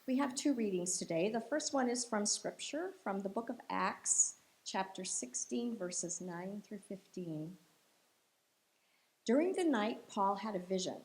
We have two readings today. The first one is from Scripture, from the book of Acts, chapter 16, verses 9 through 15. During the night, Paul had a vision.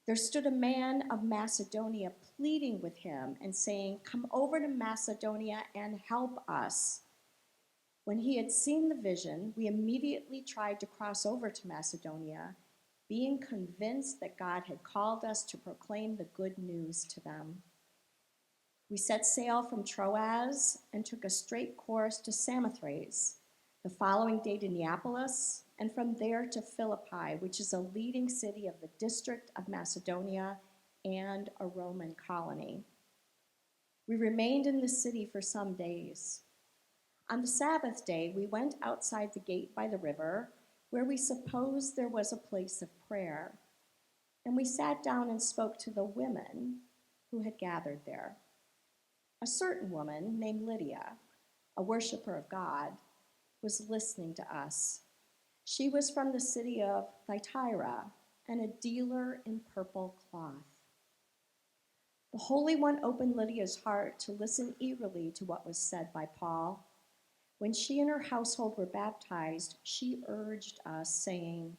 There stood a man of Macedonia pleading with him and saying, "Come over to Macedonia and help us." When he had seen the vision, we immediately tried to cross over to Macedonia, being convinced that God had called us to proclaim the good news to them. We set sail from Troas and took a straight course to Samothrace, the following day to Neapolis, and from there to Philippi, which is a leading city of the district of Macedonia and a Roman colony. We remained in the city for some days. On the Sabbath day, we went outside the gate by the river, where we supposed there was a place of prayer, and we sat down and spoke to the women who had gathered there. A certain woman named Lydia, a worshiper of God, was listening to us. She was from the city of Thyatira and a dealer in purple cloth. The Holy One opened Lydia's heart to listen eagerly to what was said by Paul. When she and her household were baptized, she urged us, saying,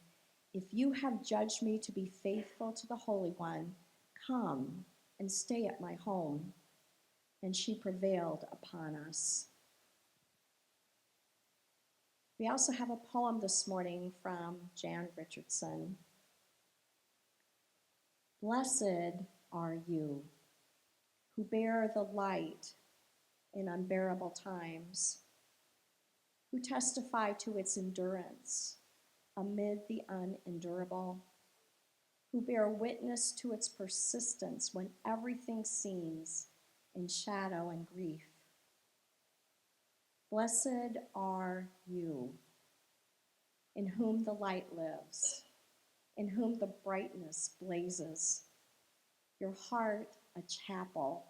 "If you have judged me to be faithful to the Holy One, come and stay at my home." And she prevailed upon us. We also have a poem this morning from Jan Richardson. Blessed are you who bear the light in unbearable times, who testify to its endurance amid the unendurable, who bear witness to its persistence when everything seems in shadow and grief. Blessed are you, in whom the light lives, in whom the brightness blazes, your heart a chapel,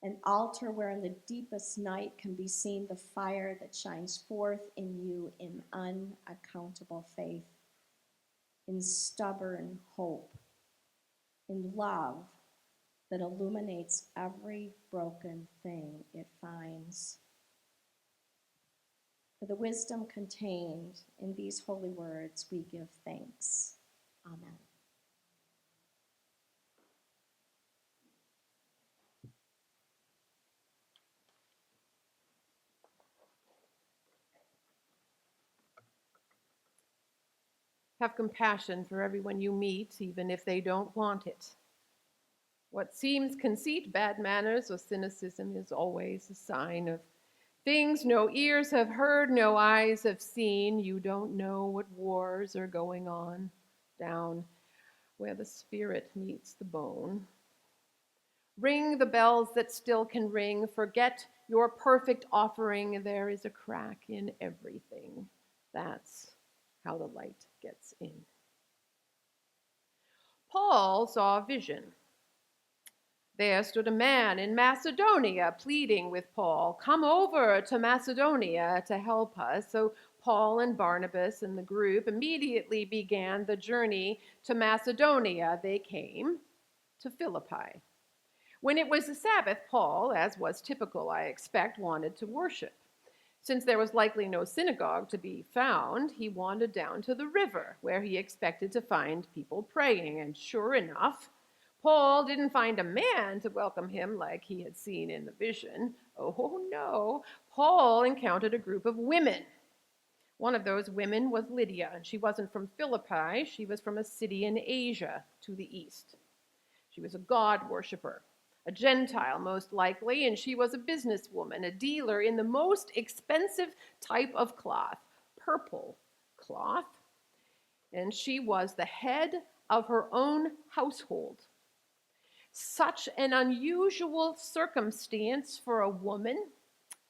an altar where in the deepest night can be seen the fire that shines forth in you in unaccountable faith, in stubborn hope, in love that illuminates every broken thing it finds. For the wisdom contained in these holy words, we give thanks. Amen. Have compassion for everyone you meet, even if they don't want it. What seems conceit, bad manners, or cynicism is always a sign of things no ears have heard, no eyes have seen. You don't know what wars are going on down where the spirit meets the bone. Ring the bells that still can ring. Forget your perfect offering. There is a crack in everything. That's how the light gets in. Paul saw a vision. There stood a man in Macedonia pleading with Paul, "Come over to Macedonia to help us." So Paul and Barnabas and the group immediately began the journey to Macedonia. They came to Philippi. When it was the Sabbath, Paul, as was typical, I expect, wanted to worship. Since there was likely no synagogue to be found, he wandered down to the river, where he expected to find people praying. And sure enough, Paul didn't find a man to welcome him like he had seen in the vision. Oh no, Paul encountered a group of women. One of those women was Lydia, and she wasn't from Philippi. She was from a city in Asia to the east. She was a God worshiper, a Gentile most likely, and she was a businesswoman, a dealer in the most expensive type of cloth, purple cloth, and she was the head of her own household. Such an unusual circumstance for a woman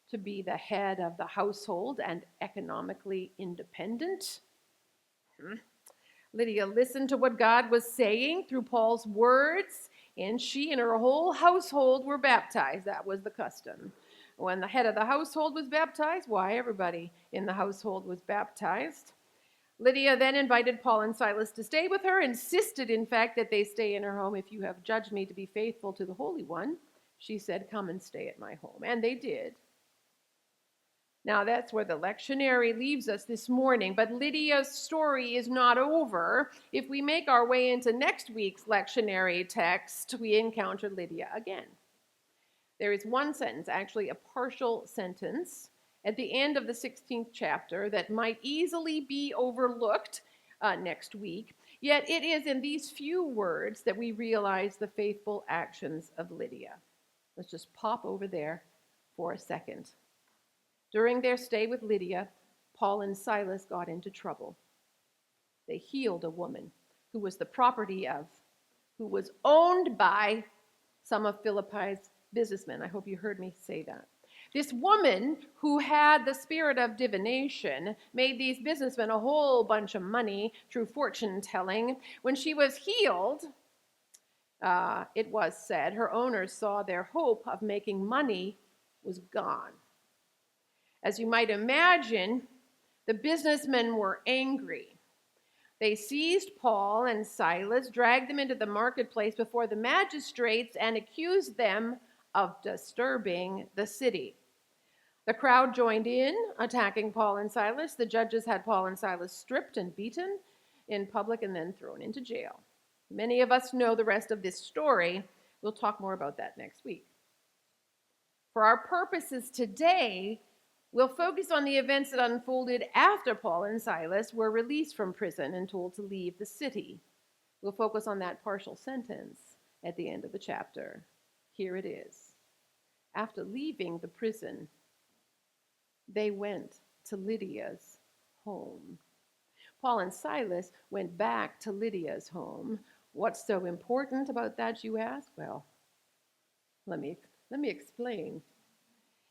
to be the head of the household and economically independent. Lydia listened to what God was saying through Paul's words, and she and her whole household were baptized. That was the custom. When the head of the household was baptized, why, everybody in the household was baptized. Lydia then invited Paul and Silas to stay with her, insisted, in fact, that they stay in her home. "If you have judged me to be faithful to the Holy One, she said, "Come and stay at my home." And they did. Now that's where the lectionary leaves us this morning, but Lydia's story is not over. If we make our way into next week's lectionary text, we encounter Lydia again. There is one sentence, actually a partial sentence, at the end of the 16th chapter that might easily be overlooked next week. Yet it is in these few words that we realize the faithful actions of Lydia. Let's just pop over there for a second. During their stay with Lydia, Paul and Silas got into trouble. They healed a woman who was the property of, who was owned by some of Philippi's businessmen. I hope you heard me say that. This woman who had the spirit of divination made these businessmen a whole bunch of money through fortune telling. When she was healed, it was said, her owners saw their hope of making money was gone. As you might imagine, the businessmen were angry. They seized Paul and Silas, dragged them into the marketplace before the magistrates, and accused them of disturbing the city. The crowd joined in, attacking Paul and Silas. The judges had Paul and Silas stripped and beaten in public and then thrown into jail. Many of us know the rest of this story. We'll talk more about that next week. For our purposes today, we'll focus on the events that unfolded after Paul and Silas were released from prison and told to leave the city. We'll focus on that partial sentence at the end of the chapter. Here it is. After leaving the prison, they went to Lydia's home. Paul and Silas went back to Lydia's home. What's so important about that, you ask? Well, let me explain.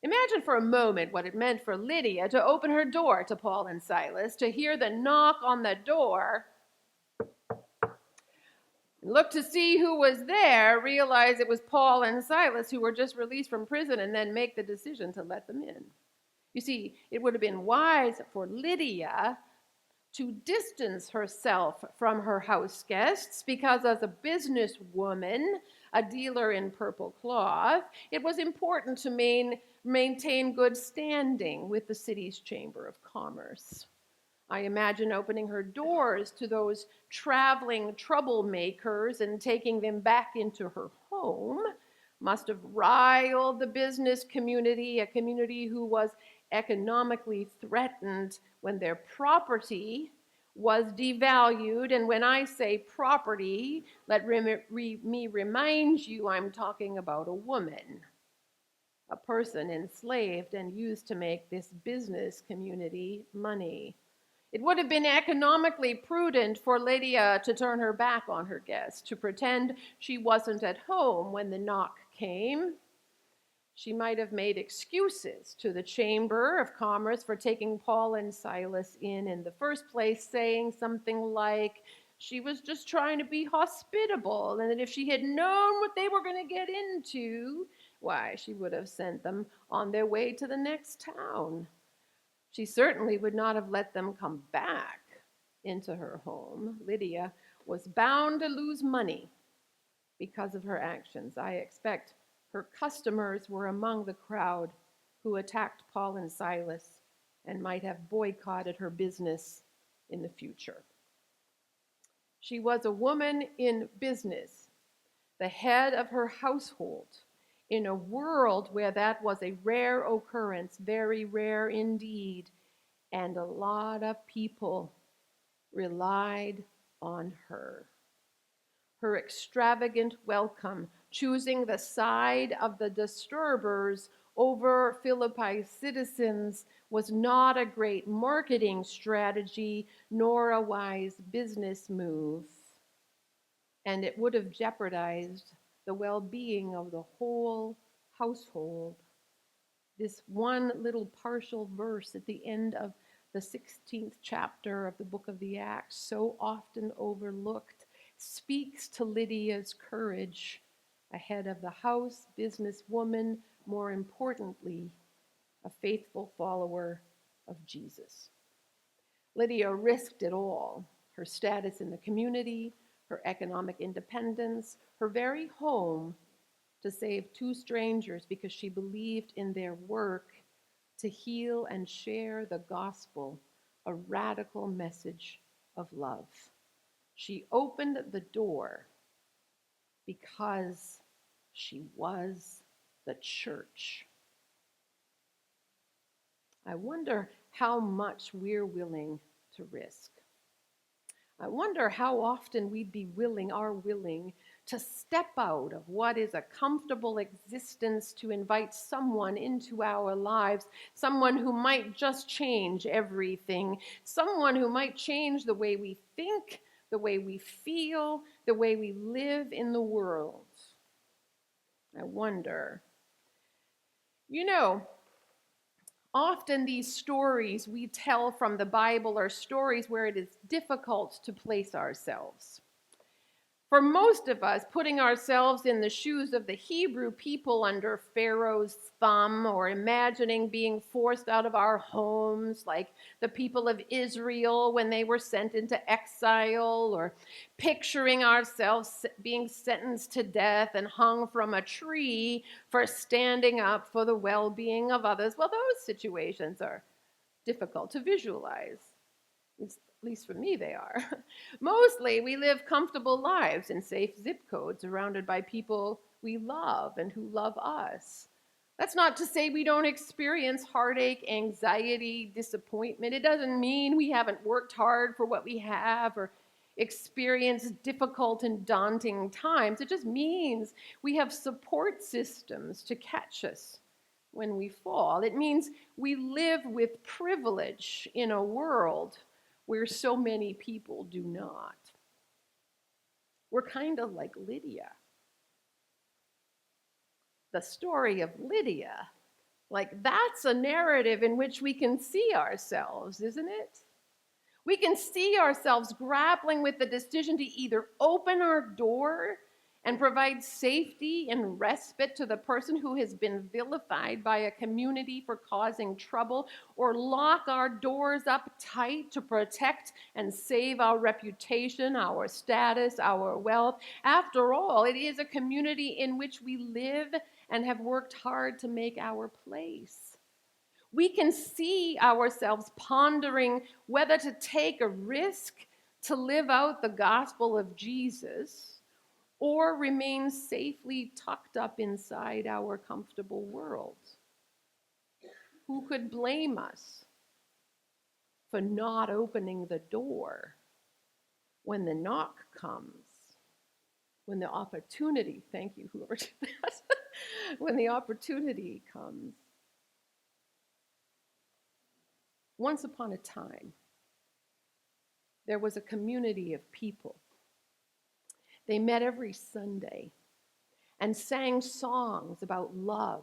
Imagine for a moment what it meant for Lydia to open her door to Paul and Silas, to hear the knock on the door, look to see who was there, realize it was Paul and Silas who were just released from prison, and then make the decision to let them in. You see, it would have been wise for Lydia to distance herself from her house guests because as a businesswoman, a dealer in purple cloth, it was important to maintain good standing with the city's Chamber of Commerce. I imagine opening her doors to those traveling troublemakers and taking them back into her home must have riled the business community, a community who was economically threatened when their property was devalued. And when I say property, let me remind you, I'm talking about a woman, a person enslaved and used to make this business community money. It would have been economically prudent for Lydia to turn her back on her guest, to pretend she wasn't at home when the knock came. She might have made excuses to the Chamber of Commerce for taking Paul and Silas in the first place, saying something like she was just trying to be hospitable, and that if she had known what they were going to get into, why, she would have sent them on their way to the next town. She certainly would not have let them come back into her home. Lydia was bound to lose money because of her actions. I expect her customers were among the crowd who attacked Paul and Silas and might have boycotted her business in the future. She was a woman in business, the head of her household, in a world where that was a rare occurrence, very rare indeed, and a lot of people relied on her. Her extravagant welcome, choosing the side of the disturbers over Philippi's citizens, was not a great marketing strategy nor a wise business move. And it would have jeopardized the well-being of the whole household. This one little partial verse at the end of the 16th chapter of the book of the Acts, so often overlooked, speaks to Lydia's courage, a head of the house, businesswoman, more importantly, a faithful follower of Jesus. Lydia risked it all, her status in the community, her economic independence, her very home, to save two strangers because she believed in their work to heal and share the gospel, a radical message of love. She opened the door because she was the church. I wonder how much we're willing to risk. I wonder how often we'd be willing to step out of what is a comfortable existence to invite someone into our lives, someone who might just change everything, someone who might change the way we think, the way we feel, the way we live in the world. I wonder. You know, often these stories we tell from the Bible are stories where it is difficult to place ourselves. For most of us, putting ourselves in the shoes of the Hebrew people under Pharaoh's thumb, or imagining being forced out of our homes like the people of Israel when they were sent into exile, or picturing ourselves being sentenced to death and hung from a tree for standing up for the well-being of others, well, those situations are difficult to visualize. At least for me, they are. Mostly, we live comfortable lives in safe zip codes surrounded by people we love and who love us. That's not to say we don't experience heartache, anxiety, disappointment. It doesn't mean we haven't worked hard for what we have or experienced difficult and daunting times. It just means we have support systems to catch us when we fall. It means we live with privilege in a world where so many people do not. We're kind of like Lydia. The story of Lydia, like that's a narrative in which we can see ourselves, isn't it? We can see ourselves grappling with the decision to either open our door and provide safety and respite to the person who has been vilified by a community for causing trouble, or lock our doors up tight to protect and save our reputation, our status, our wealth. After all, it is a community in which we live and have worked hard to make our place. We can see ourselves pondering whether to take a risk to live out the gospel of Jesus or remain safely tucked up inside our comfortable world. Who could blame us for not opening the door when the knock comes, when the opportunity, thank you, whoever did that, when the opportunity comes? Once upon a time, there was a community of people. They met every Sunday and sang songs about love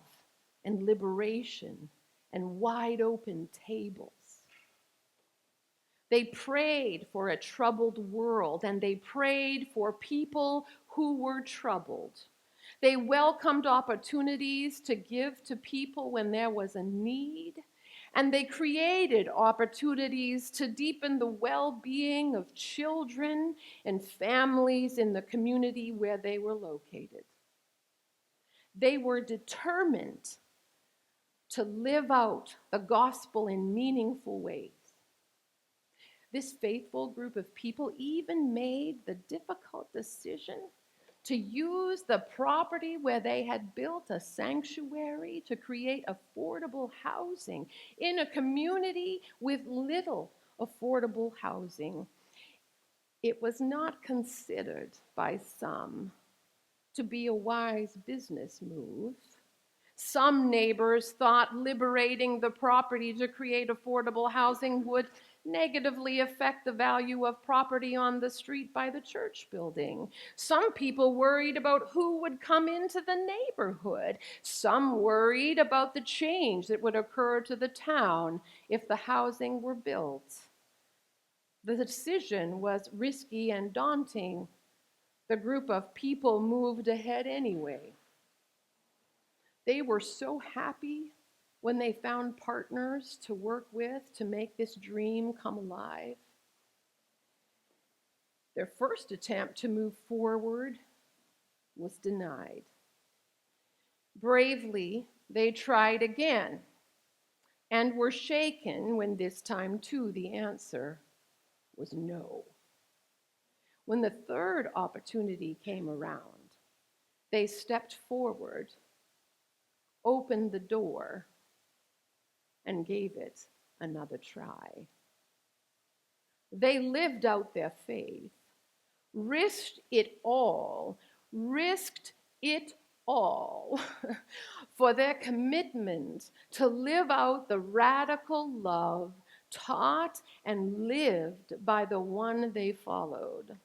and liberation and wide open tables. They prayed for a troubled world, and they prayed for people who were troubled. They welcomed opportunities to give to people when there was a need, and they created opportunities to deepen the well-being of children and families in the community where they were located. They were determined to live out the gospel in meaningful ways. This faithful group of people even made the difficult decision to use the property where they had built a sanctuary to create affordable housing in a community with little affordable housing. It was not considered by some to be a wise business move. Some neighbors thought liberating the property to create affordable housing would negatively affect the value of property on the street by the church building. Some people worried about who would come into the neighborhood. Some worried about the change that would occur to the town if the housing were built. The decision was risky and daunting. The group of people moved ahead anyway. They were so happy when they found partners to work with to make this dream come alive. Their first attempt to move forward was denied. Bravely, they tried again and were shaken when this time, too, the answer was no. When the third opportunity came around, they stepped forward, opened the door, and gave it another try. They lived out their faith, risked it all, risked it all for their commitment to live out the radical love taught and lived by the one they followed.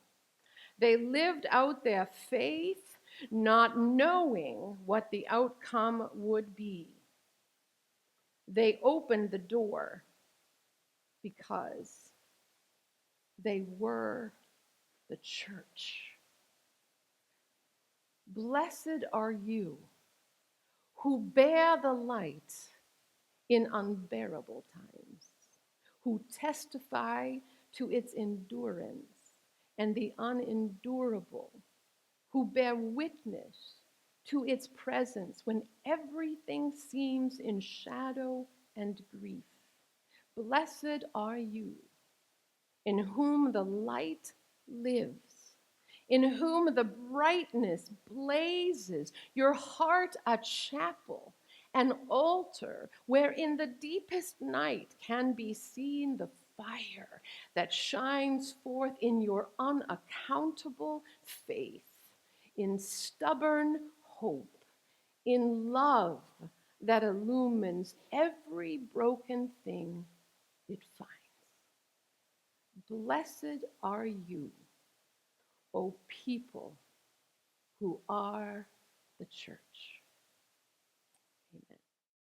They lived out their faith, not knowing what the outcome would be. They opened the door because they were the church. Blessed are you who bear the light in unbearable times, who testify to its endurance and the unendurable, who bear witness to its presence when everything seems in shadow and grief. Blessed are you, in whom the light lives, in whom the brightness blazes, your heart a chapel, an altar where in the deepest night can be seen the fire that shines forth in your unaccountable faith, in stubborn hope, in love that illumines every broken thing it finds. Blessed are you, O people who are the church.